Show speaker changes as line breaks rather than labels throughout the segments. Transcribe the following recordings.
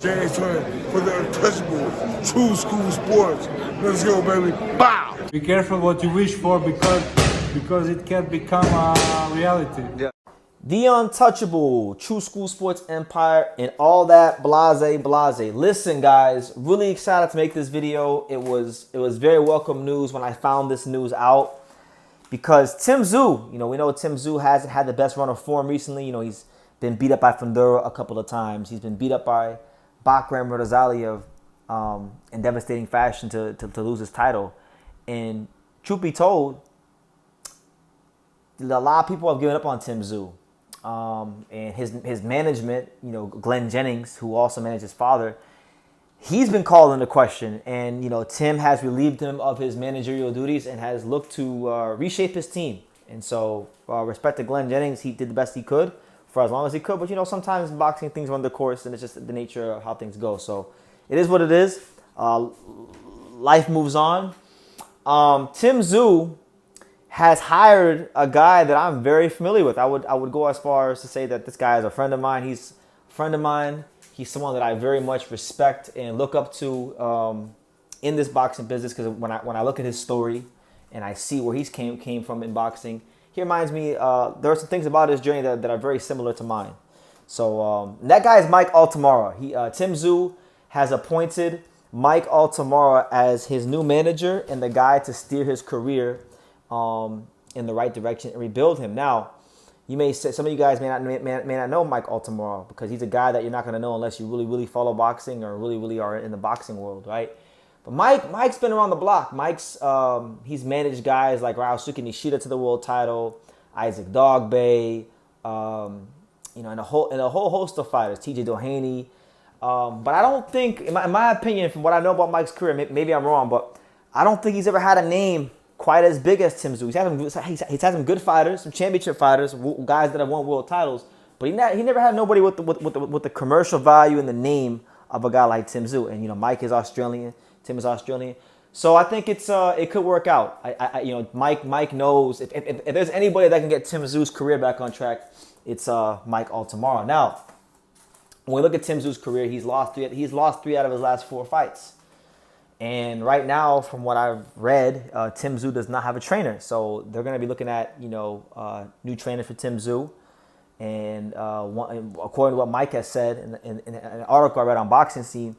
James Turner for the untouchable true school sports. Let's go, baby. Bow!
Be careful what you wish for because it can become a reality.
Yeah. The untouchable true school sports empire and all that blase. Listen, guys, really excited to make this video. It was very welcome news when I found this news out because Tszyu, we know Tszyu hasn't had the best run of form recently. He's been beat up by Fundura a couple of times. He's been beat up by Bakram Radazaliev in devastating fashion to lose his title. And truth be told, a lot of people have given up on Tszyu. And his management, Glenn Jennings, who also managed his father, he's been called into question. And, Tim has relieved him of his managerial duties and has looked to reshape his team. And so, respect to Glenn Jennings, he did the best he could for as long as he could. But, sometimes in boxing, things run the course, and it's just the nature of how things go. So, it is what it is. Life moves on. Tszyu has hired a guy that I'm very familiar with. I would go as far as to say that this guy is a friend of mine. He's a friend of mine. He's someone that I very much respect and look up to in this boxing business, because when I look at his story and I see where he's came from in boxing, he reminds me, there are some things about his journey that are very similar to mine. So that guy is Mike Altamara. Tszyu has appointed Mike Altamara as his new manager and the guy to steer his career in the right direction and rebuild him. Now, you may say, some of you guys may not know Mike Altamara, because he's a guy that you're not going to know unless you really follow boxing or really are in the boxing world, right? But Mike's been around the block. He's managed guys like Ryosuke Nishida to the world title, Isaac Dogboe, and a whole host of fighters, TJ Doheny. But I don't think, in my opinion, from what I know about Mike's career, maybe I'm wrong, but I don't think he's ever had a name quite as big as Tszyu. He's had some good fighters, some championship fighters, guys that have won world titles, but he never had nobody with the commercial value and the name of a guy like Tszyu. And Mike is Australian, Tim is Australian, so I think it could work out. Mike knows if there's anybody that can get Tszyu's career back on track, it's Mike Altamara. Now, when we look at Tszyu's career, he's lost three out of his last 4 fights. And right now, from what I've read, Tszyu does not have a trainer. So they're going to be looking at, new trainers for Tszyu. And according to what Mike has said in an article I read on Boxing Scene,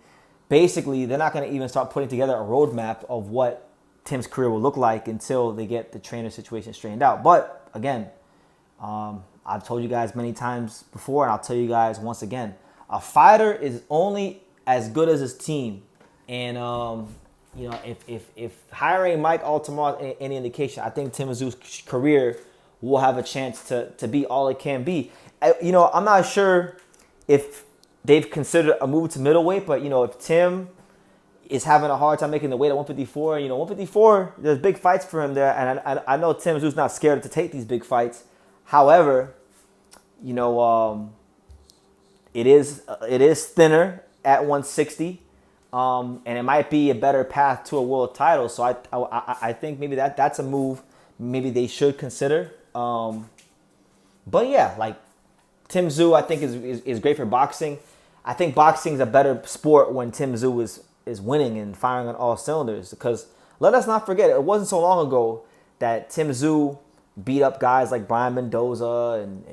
basically they're not going to even start putting together a roadmap of what Tim's career will look like until they get the trainer situation straightened out. But again, I've told you guys many times before, and I'll tell you guys once again, a fighter is only as good as his team. And, if hiring Mike Altamara any indication, I think Tszyu's career will have a chance to be all it can be. I'm not sure if they've considered a move to middleweight, but, if Tim is having a hard time making the weight at 154, 154, there's big fights for him there. And I know Tszyu's not scared to take these big fights. However, it is thinner at 160. And it might be a better path to a world title. So I think maybe that's a move maybe they should consider. But yeah, like Tszyu, I think is great for boxing. I think boxing is a better sport when Tszyu is winning and firing on all cylinders. Because let us not forget, it wasn't so long ago that Tszyu beat up guys like Brian Mendoza and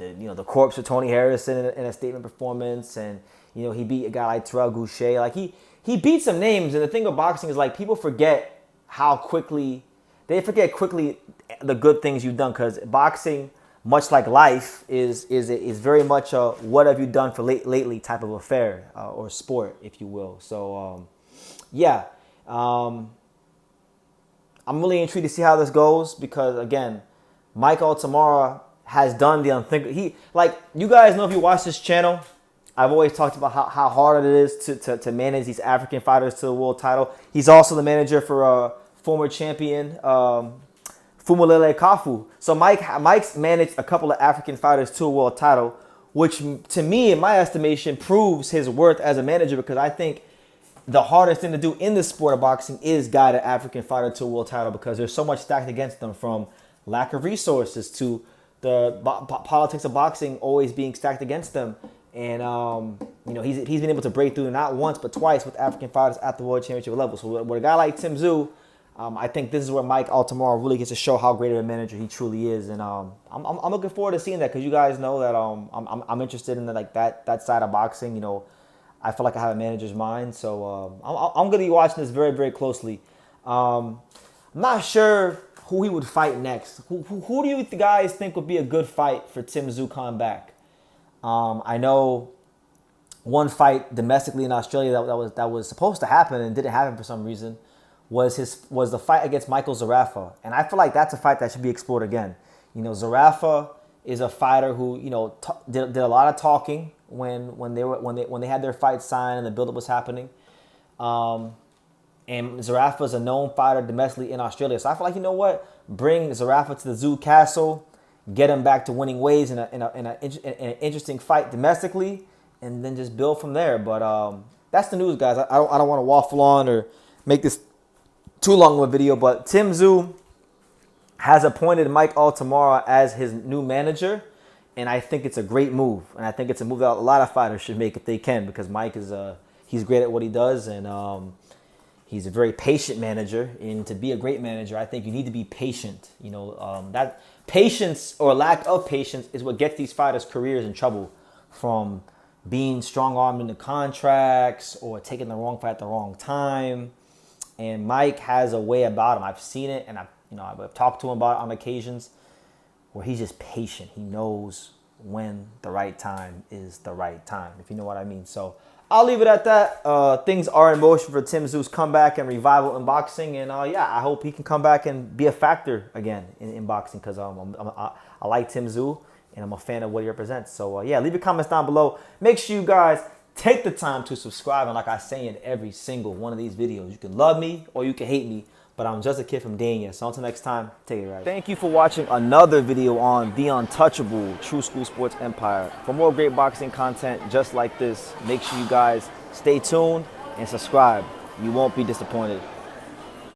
the corpse of Tony Harrison in a statement performance, and he beat a guy like Terrell Goucher. Like he beat some names, and the thing with boxing is like people forget quickly the good things you've done, because boxing, much like life, is very much a what have you done for lately type of affair or sport, if you will. So I'm really intrigued to see how this goes, because again, Mike Altamara has done the unthinkable. You guys know, if you watch this channel, I've always talked about how hard it is to manage these African fighters to the world title. He's also the manager for former champion Fumulele Kafu. So Mike's managed a couple of African fighters to a world title, which to me, in my estimation, proves his worth as a manager, because I think the hardest thing to do in the sport of boxing is guide an African fighter to a world title, because there's so much stacked against them, from lack of resources to the politics of boxing always being stacked against them. And you know, he's been able to break through not once but twice with African fighters at the world championship level. So with a guy like Tszyu, I think this is where Mike Altamara really gets to show how great of a manager he truly is. And I'm looking forward to seeing that, because you guys know that I'm interested in that side of boxing. You know, I feel like I have a manager's mind, so I'm going to be watching this very, very closely. I'm not sure who he would fight next. Who do you guys think would be a good fight for Tszyu coming back? I know one fight domestically in Australia that was supposed to happen and didn't happen for some reason was the fight against Michael Zarafa, and I feel like that's a fight that should be explored again. You know, Zarafa is a fighter who, you know, did a lot of talking when they had their fight signed and the buildup was happening. And Zarafa is a known fighter domestically in Australia, so I feel like, you know what, bring Zarafa to the Tszyu Castle, get him back to winning ways in an interesting fight domestically, and then just build from there. But that's the news, guys. I don't want to waffle on or make this too long of a video, but Tszyu has appointed Mike Altamara as his new manager, and I think it's a great move. And I think it's a move that a lot of fighters should make if they can, because Mike is he's great at what he does, and he's a very patient manager. And to be a great manager, I think you need to be patient. You know, that patience or lack of patience is what gets these fighters' careers in trouble, from being strong-armed into contracts or taking the wrong fight at the wrong time. And Mike has a way about him. I've seen it, and I've talked to him about it on occasions, where he's just patient. He knows when the right time is the right time, if you know what I mean. So I'll leave it at that. Things are in motion for Tszyu's comeback and revival in boxing, and yeah, I hope he can come back and be a factor again in boxing, because I like Tszyu, and I'm a fan of what he represents. So yeah, leave your comments down below. Make sure you guys take the time to subscribe, and like I say in every single one of these videos, you can love me or you can hate me, but I'm just a kid from Dania. So until next time, take it right. Thank you for watching another video on The Untouchable True School Sports Empire. For more great boxing content just like this, make sure you guys stay tuned and subscribe. You won't be disappointed.